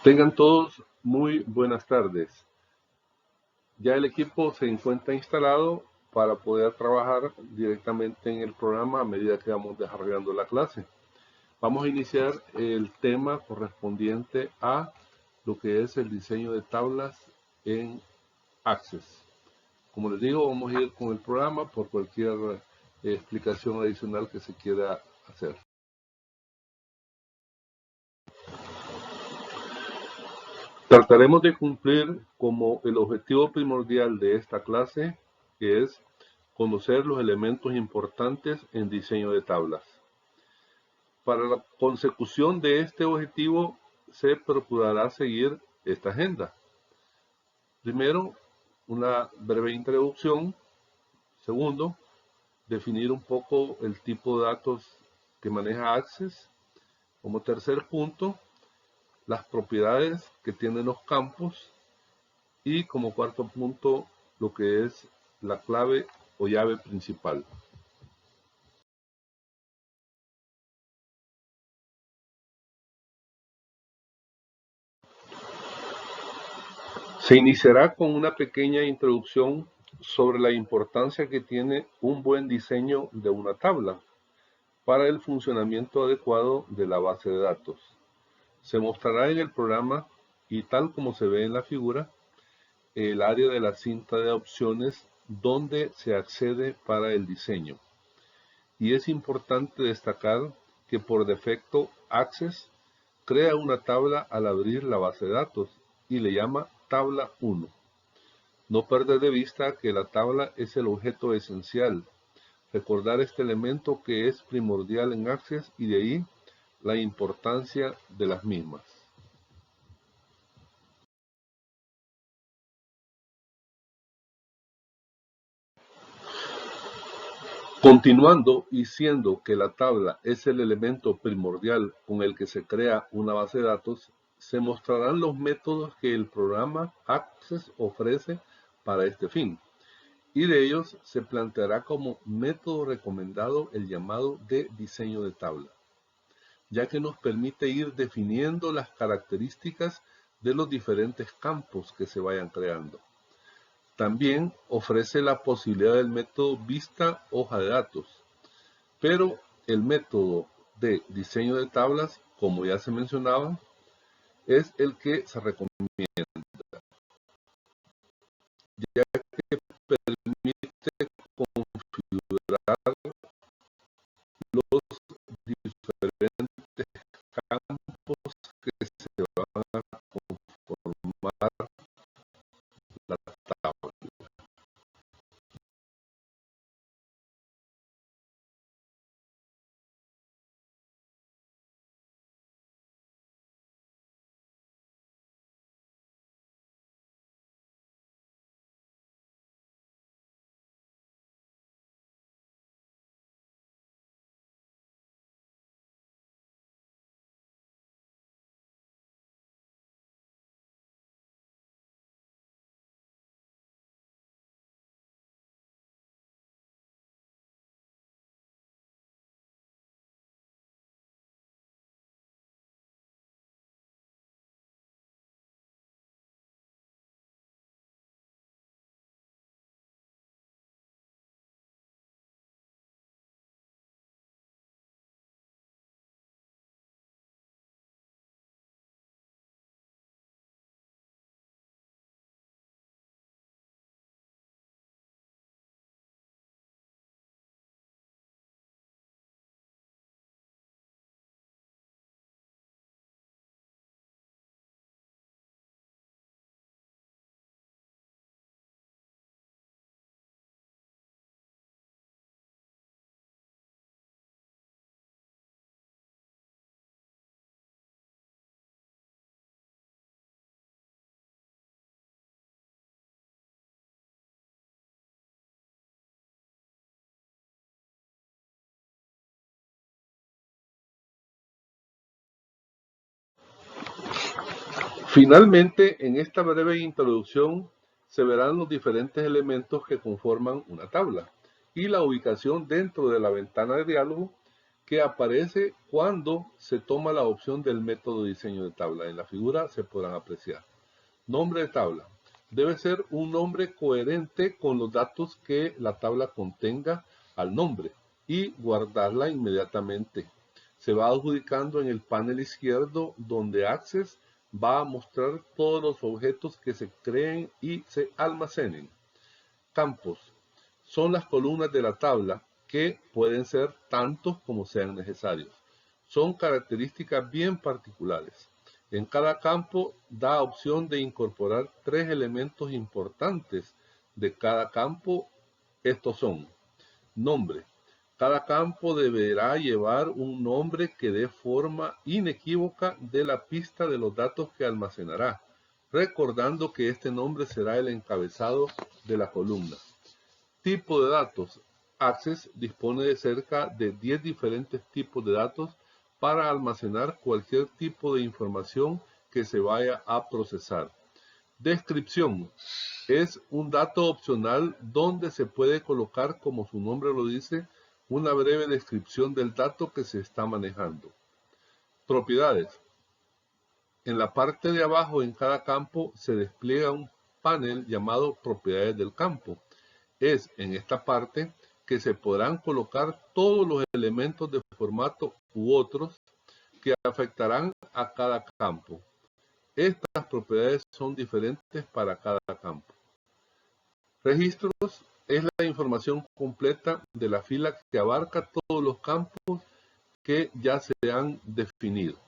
Tengan todos muy buenas tardes. Ya el equipo se encuentra instalado para poder trabajar directamente en el programa a medida que vamos desarrollando la clase. Vamos a iniciar el tema correspondiente a lo que es el diseño de tablas en Access. Como les digo, vamos a ir con el programa por cualquier explicación adicional que se quiera hacer. Trataremos de cumplir como el objetivo primordial de esta clase, que es conocer los elementos importantes en diseño de tablas. Para la consecución de este objetivo se procurará seguir esta agenda. Primero, una breve introducción. Segundo, definir un poco el tipo de datos que maneja Access. Como tercer punto, las propiedades que tienen los campos. Y como cuarto punto, lo que es la clave o llave principal. Se iniciará con una pequeña introducción sobre la importancia que tiene un buen diseño de una tabla para el funcionamiento adecuado de la base de datos. Se mostrará en el programa y tal como se ve en la figura, el área de la cinta de opciones donde se accede para el diseño. Y es importante destacar que por defecto Access crea una tabla al abrir la base de datos y le llama tabla 1. No perder de vista que la tabla es el objeto esencial. Recordar este elemento que es primordial en Access y de ahí la importancia de las mismas. Continuando y siendo que la tabla es el elemento primordial con el que se crea una base de datos, se mostrarán los métodos que el programa Access ofrece para este fin. Y de ellos se planteará como método recomendado el llamado de diseño de tabla, ya que nos permite ir definiendo las características de los diferentes campos que se vayan creando. También ofrece la posibilidad del método vista hoja de datos, pero el método de diseño de tablas, como ya se mencionaba, es el que se recomienda, ya que permite configurar los diferentes campos que se van a conformar la tabla. Finalmente, en esta breve introducción se verán los diferentes elementos que conforman una tabla y la ubicación dentro de la ventana de diálogo que aparece cuando se toma la opción del método de diseño de tabla. En la figura se podrán apreciar. Nombre de tabla. Debe ser un nombre coherente con los datos que la tabla contenga al nombre y guardarla inmediatamente. Se va adjudicando en el panel izquierdo donde Access va a mostrar todos los objetos que se creen y se almacenen. Campos. Son las columnas de la tabla que pueden ser tantos como sean necesarios. Son características bien particulares. En cada campo da opción de incorporar 3 elementos importantes de cada campo. Estos son: nombre. Cada campo deberá llevar un nombre que dé forma inequívoca de la pista de los datos que almacenará, recordando que este nombre será el encabezado de la columna. Tipo de datos. Access dispone de cerca de 10 diferentes tipos de datos para almacenar cualquier tipo de información que se vaya a procesar. Descripción. Es un dato opcional donde se puede colocar, como su nombre lo dice, una breve descripción del dato que se está manejando. Propiedades. En la parte de abajo en cada campo se despliega un panel llamado propiedades del campo. Es en esta parte que se podrán colocar todos los elementos de formato u otros que afectarán a cada campo. Estas propiedades son diferentes para cada campo. Registros es la información completa de la fila que abarca todos los campos que ya se han definido.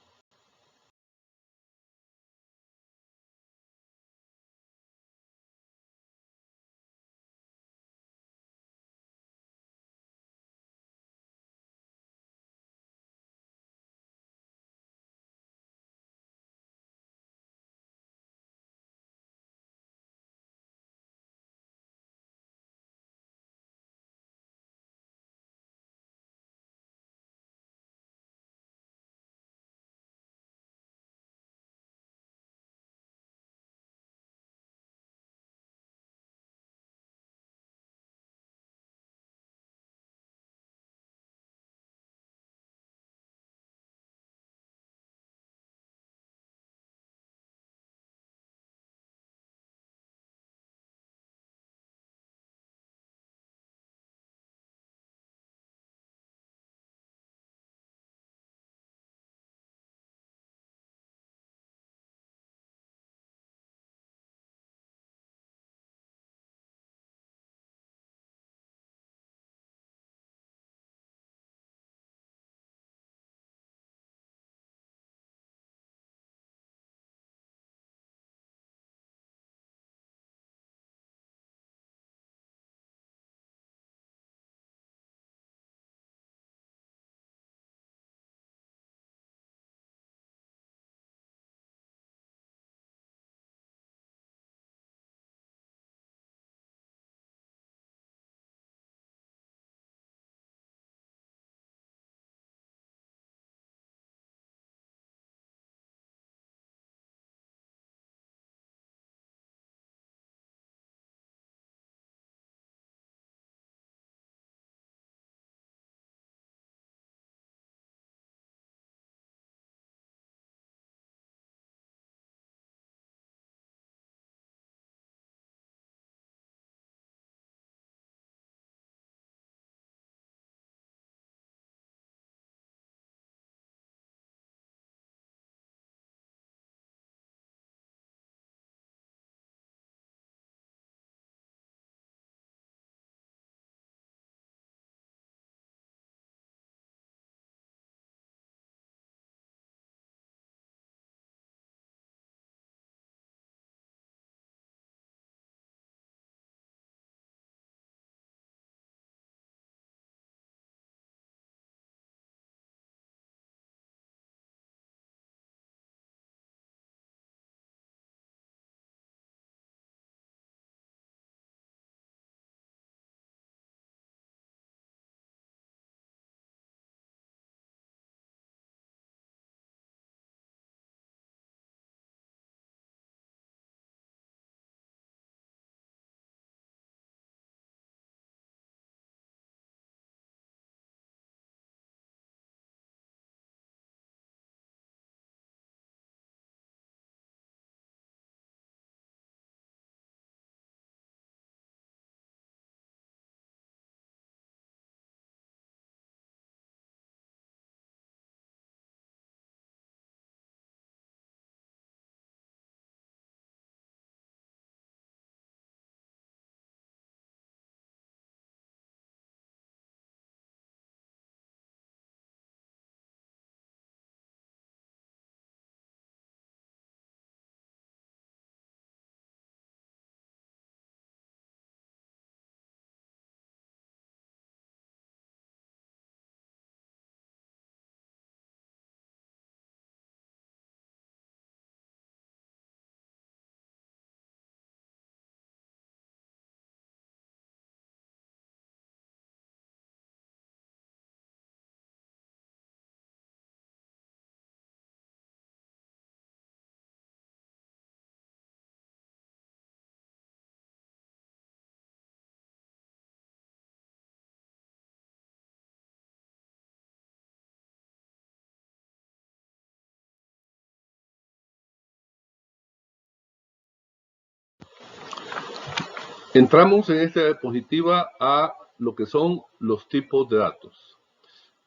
Entramos en esta diapositiva a lo que son los tipos de datos.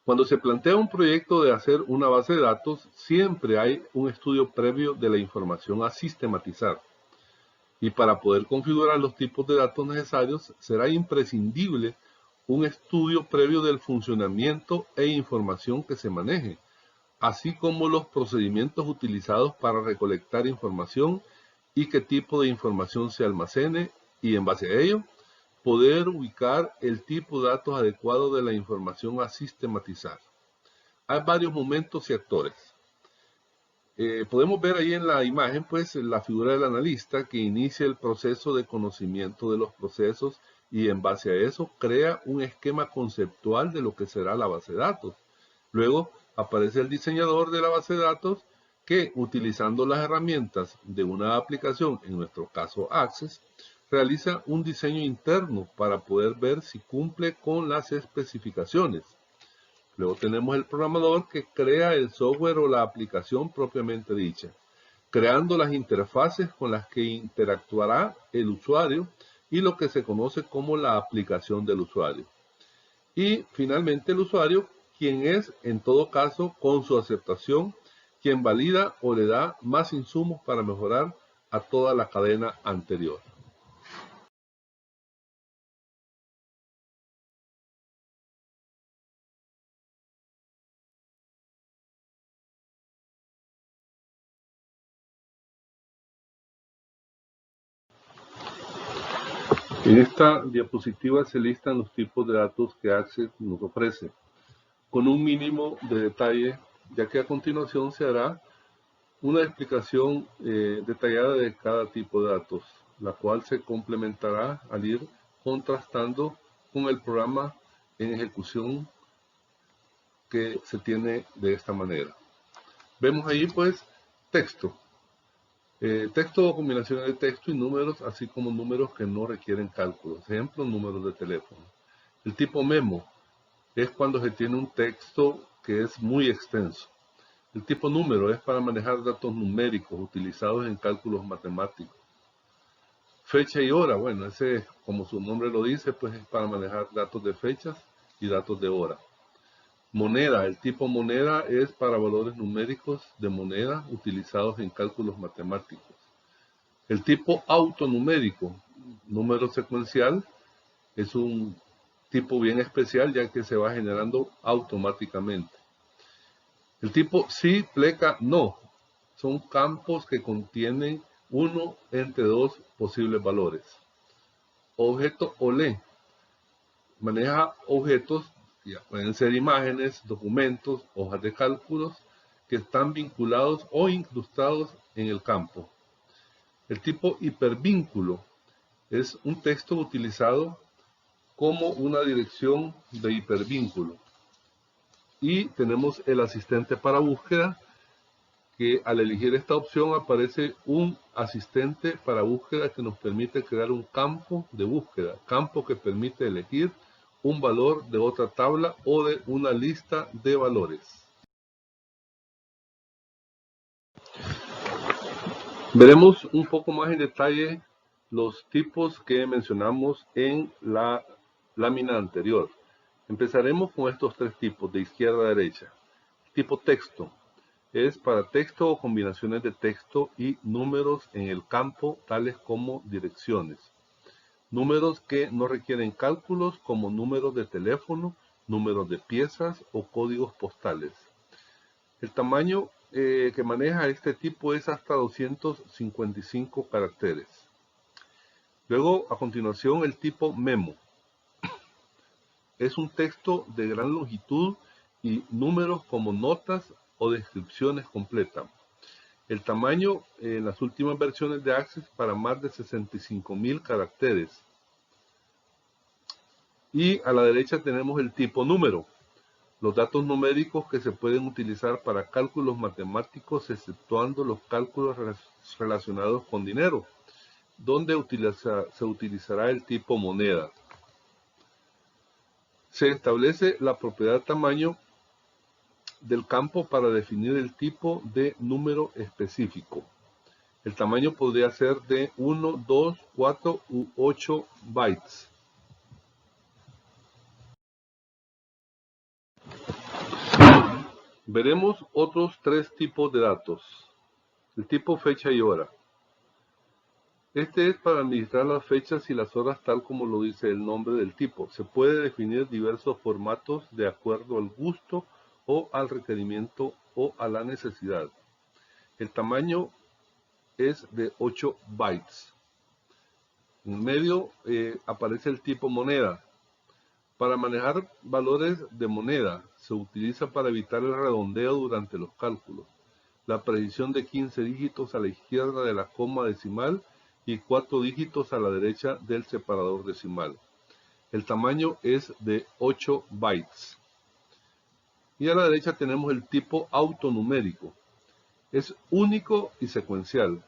Cuando se plantea un proyecto de hacer una base de datos, siempre hay un estudio previo de la información a sistematizar. Y para poder configurar los tipos de datos necesarios, será imprescindible un estudio previo del funcionamiento e información que se maneje, así como los procedimientos utilizados para recolectar información y qué tipo de información se almacene, y en base a ello, poder ubicar el tipo de datos adecuado de la información a sistematizar. Hay varios momentos y actores. Podemos ver ahí en la imagen, pues, la figura del analista que inicia el proceso de conocimiento de los procesos y en base a eso crea un esquema conceptual de lo que será la base de datos. Luego aparece el diseñador de la base de datos que, utilizando las herramientas de una aplicación, en nuestro caso Access, realiza un diseño interno para poder ver si cumple con las especificaciones. Luego tenemos el programador que crea el software o la aplicación propiamente dicha, creando las interfaces con las que interactuará el usuario y lo que se conoce como la aplicación del usuario. Y finalmente el usuario, quien es en todo caso con su aceptación, quien valida o le da más insumos para mejorar a toda la cadena anterior. En esta diapositiva se listan los tipos de datos que Access nos ofrece, con un mínimo de detalle, ya que a continuación se hará una explicación detallada de cada tipo de datos, la cual se complementará al ir contrastando con el programa en ejecución que se tiene de esta manera. Vemos ahí pues texto. Texto o combinaciones de texto y números, así como números que no requieren cálculos. Ejemplo, números de teléfono. El tipo memo es cuando se tiene un texto que es muy extenso. El tipo número es para manejar datos numéricos utilizados en cálculos matemáticos. Fecha y hora, bueno, ese, como su nombre lo dice, pues es para manejar datos de fechas y datos de hora. Moneda, el tipo moneda es para valores numéricos de moneda utilizados en cálculos matemáticos. El tipo autonumérico, número secuencial, es un tipo bien especial ya que se va generando automáticamente. El tipo sí, pleca, no, son campos que contienen uno entre dos posibles valores. Objeto OLE maneja objetos, ya pueden ser imágenes, documentos, hojas de cálculos, que están vinculados o incrustados en el campo. El tipo hipervínculo es un texto utilizado como una dirección de hipervínculo. Y tenemos el asistente para búsqueda, que al elegir esta opción aparece un asistente para búsqueda que nos permite crear un campo de búsqueda, campo que permite elegir un valor de otra tabla o de una lista de valores. Veremos un poco más en detalle los tipos que mencionamos en la lámina anterior. Empezaremos con estos tres tipos, de izquierda a derecha. Tipo texto es para texto o combinaciones de texto y números en el campo, tales como direcciones. Números que no requieren cálculos, como números de teléfono, números de piezas o códigos postales. El tamaño que maneja este tipo es hasta 255 caracteres. Luego, a continuación, el tipo memo. Es un texto de gran longitud y números como notas o descripciones completas. El tamaño en las últimas versiones de Access para más de 65.000 caracteres. Y a la derecha tenemos el tipo número. Los datos numéricos que se pueden utilizar para cálculos matemáticos, exceptuando los cálculos relacionados con dinero, donde se utilizará el tipo moneda. Se establece la propiedad tamaño del campo para definir el tipo de número específico. El tamaño podría ser de 1, 2, 4 u 8 bytes. Veremos otros tres tipos de datos. El tipo fecha y hora. Este es para administrar las fechas y las horas tal como lo dice el nombre del tipo. Se puede definir diversos formatos de acuerdo al gusto o al requerimiento o a la necesidad. El tamaño es de 8 bytes. En medio aparece el tipo moneda. Para manejar valores de moneda se utiliza para evitar el redondeo durante los cálculos. La precisión de 15 dígitos a la izquierda de la coma decimal y 4 dígitos a la derecha del separador decimal. El tamaño es de 8 bytes. Y a la derecha tenemos el tipo autonumérico. Es único y secuencial,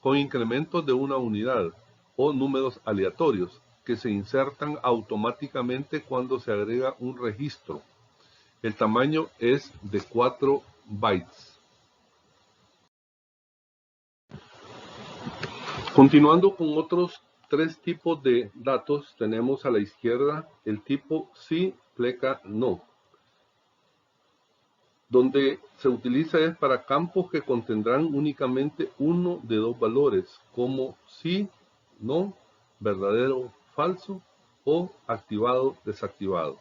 con incrementos de una unidad o números aleatorios que se insertan automáticamente cuando se agrega un registro. El tamaño es de 4 bytes. Continuando con otros tres tipos de datos, tenemos a la izquierda el tipo sí, pleca, no, donde se utiliza es para campos que contendrán únicamente uno de dos valores, como sí, no, verdadero, falso o activado, desactivado.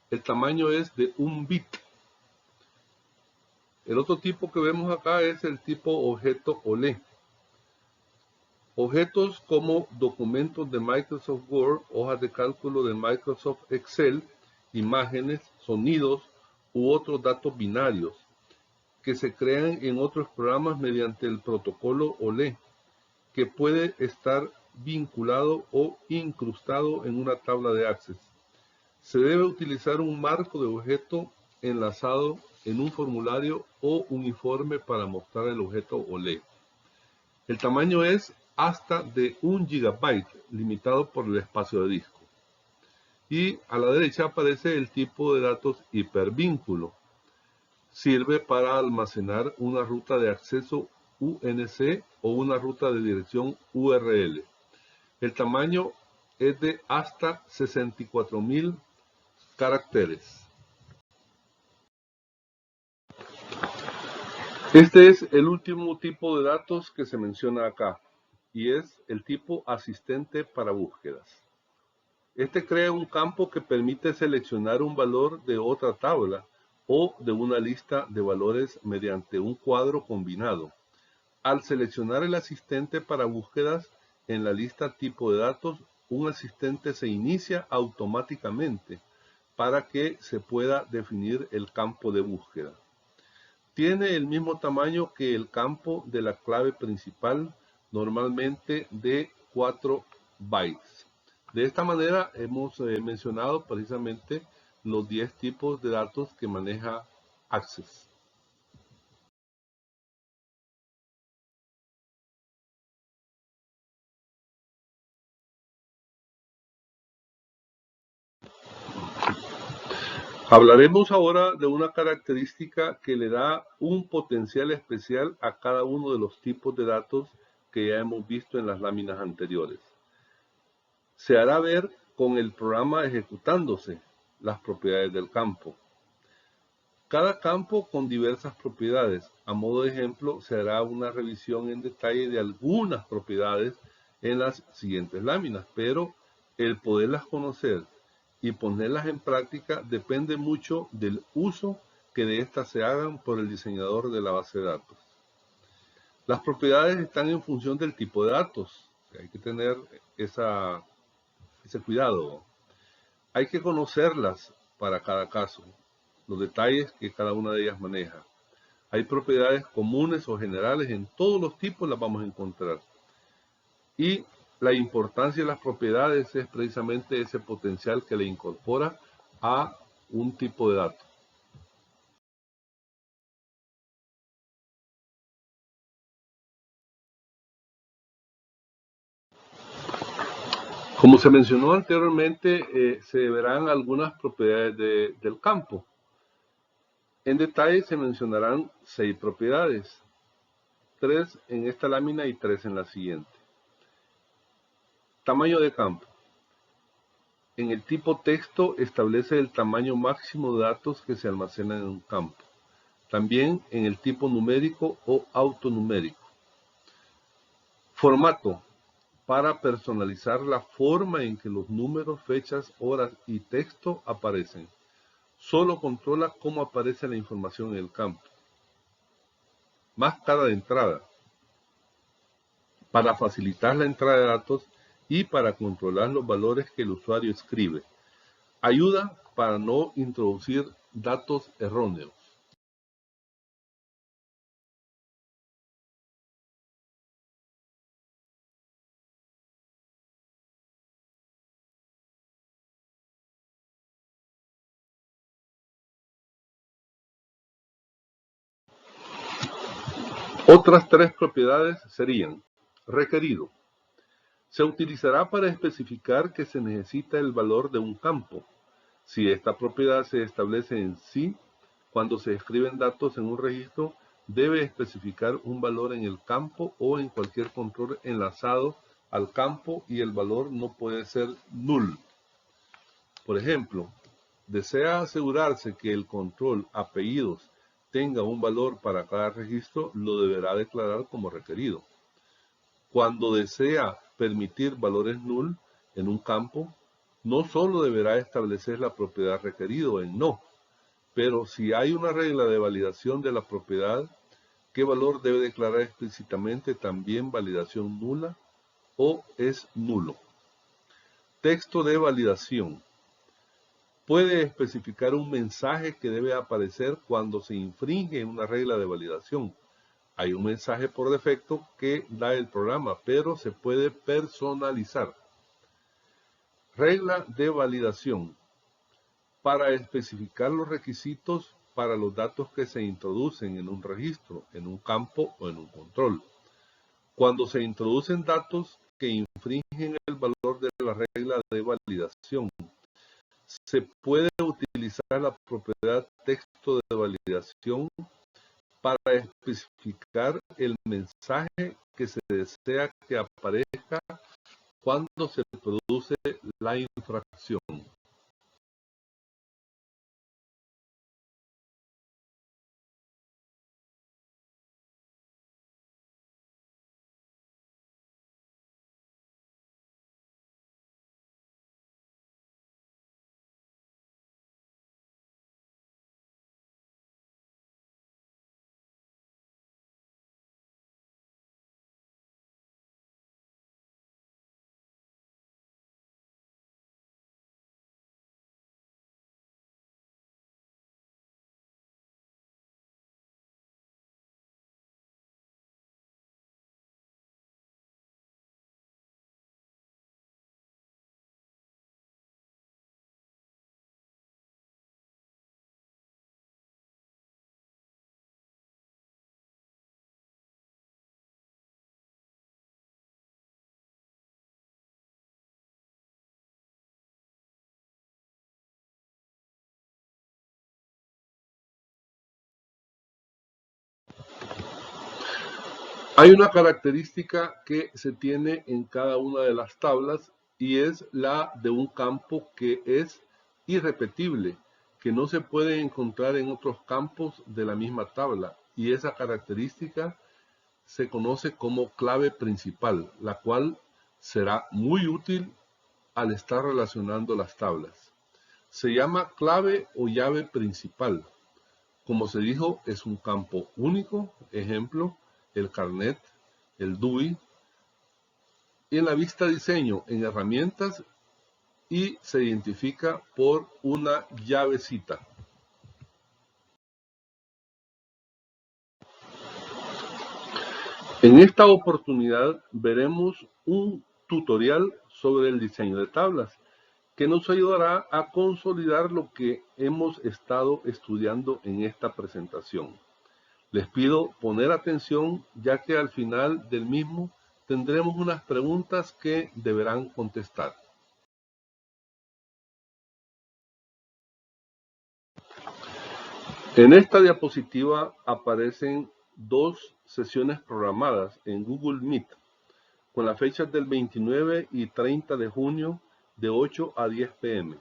El tamaño es de 1 bit. El otro tipo que vemos acá es el tipo objeto OLE. Objetos como documentos de Microsoft Word, hojas de cálculo de Microsoft Excel, imágenes, sonidos u otros datos binarios que se crean en otros programas mediante el protocolo OLE, que puede estar vinculado o incrustado en una tabla de Access. Se debe utilizar un marco de objeto enlazado en un formulario o un informe para mostrar el objeto OLE. El tamaño es hasta de 1 GB, limitado por el espacio de disco. Y a la derecha aparece el tipo de datos hipervínculo. Sirve para almacenar una ruta de acceso UNC o una ruta de dirección URL. El tamaño es de hasta 64.000 caracteres. Este es el último tipo de datos que se menciona acá, y es el tipo asistente para búsquedas. Este crea un campo que permite seleccionar un valor de otra tabla o de una lista de valores mediante un cuadro combinado. Al seleccionar el asistente para búsquedas en la lista tipo de datos, un asistente se inicia automáticamente para que se pueda definir el campo de búsqueda. Tiene el mismo tamaño que el campo de la clave principal, normalmente de 4 bytes. De esta manera hemos mencionado precisamente los 10 tipos de datos que maneja Access. Hablaremos ahora de una característica que le da un potencial especial a cada uno de los tipos de datos que ya hemos visto en las láminas anteriores. Se hará ver con el programa ejecutándose las propiedades del campo. Cada campo con diversas propiedades. A modo de ejemplo, se hará una revisión en detalle de algunas propiedades en las siguientes láminas, pero el poderlas conocer y ponerlas en práctica depende mucho del uso que de estas se hagan por el diseñador de la base de datos. Las propiedades están en función del tipo de datos. Hay que tener ese cuidado. Hay que conocerlas para cada caso, los detalles que cada una de ellas maneja. Hay propiedades comunes o generales, en todos los tipos las vamos a encontrar. Y la importancia de las propiedades es precisamente ese potencial que le incorpora a un tipo de dato. Como se mencionó anteriormente, se verán algunas propiedades del campo. En detalle se mencionarán 6 propiedades. 3 en esta lámina y 3 en la siguiente. Tamaño de campo. En el tipo texto establece el tamaño máximo de datos que se almacenan en un campo. También en el tipo numérico o autonumérico. Formato. Para personalizar la forma en que los números, fechas, horas y texto aparecen. Solo controla cómo aparece la información en el campo. Máscara de entrada. Para facilitar la entrada de datos y para controlar los valores que el usuario escribe. Ayuda para no introducir datos erróneos. Otras 3 propiedades serían: requerido. Se utilizará para especificar que se necesita el valor de un campo. Si esta propiedad se establece en sí, cuando se escriben datos en un registro, debe especificar un valor en el campo o en cualquier control enlazado al campo y el valor no puede ser null. Por ejemplo, desea asegurarse que el control apellidos tenga un valor para cada registro, lo deberá declarar como requerido. Cuando desea permitir valores null en un campo, no solo deberá establecer la propiedad requerido en no, pero si hay una regla de validación de la propiedad, ¿qué valor debe declarar explícitamente también validación nula o es nulo? Texto de validación. Puede especificar un mensaje que debe aparecer cuando se infringe una regla de validación. Hay un mensaje por defecto que da el programa, pero se puede personalizar. Regla de validación. Para especificar los requisitos para los datos que se introducen en un registro, en un campo o en un control. Cuando se introducen datos que infringen el valor de la regla de validación, se puede utilizar la propiedad texto de validación para especificar el mensaje que se desea que aparezca cuando se produce la infracción. Hay una característica que se tiene en cada una de las tablas y es la de un campo que es irrepetible, que no se puede encontrar en otros campos de la misma tabla, y esa característica se conoce como clave principal, la cual será muy útil al estar relacionando las tablas. Se llama clave o llave principal. Como se dijo, es un campo único, ejemplo, el carnet, el DUI, y en la vista diseño en herramientas y se identifica por una llavecita. En esta oportunidad veremos un tutorial sobre el diseño de tablas que nos ayudará a consolidar lo que hemos estado estudiando en esta presentación. Les pido poner atención, ya que al final del mismo tendremos unas preguntas que deberán contestar. En esta diapositiva aparecen dos sesiones programadas en Google Meet con las fechas del 29 y 30 de junio de 8 a 10 p.m.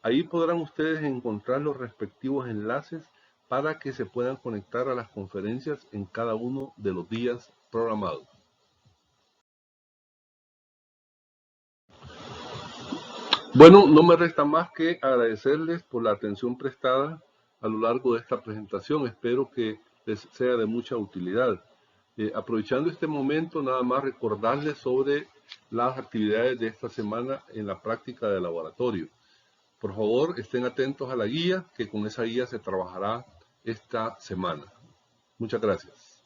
Ahí podrán ustedes encontrar los respectivos enlaces para que se puedan conectar a las conferencias en cada uno de los días programados. Bueno, no me resta más que agradecerles por la atención prestada a lo largo de esta presentación. Espero que les sea de mucha utilidad. Aprovechando este momento, nada más recordarles sobre las actividades de esta semana en la práctica de laboratorio. Por favor, estén atentos a la guía, que con esa guía se trabajará esta semana. Muchas gracias.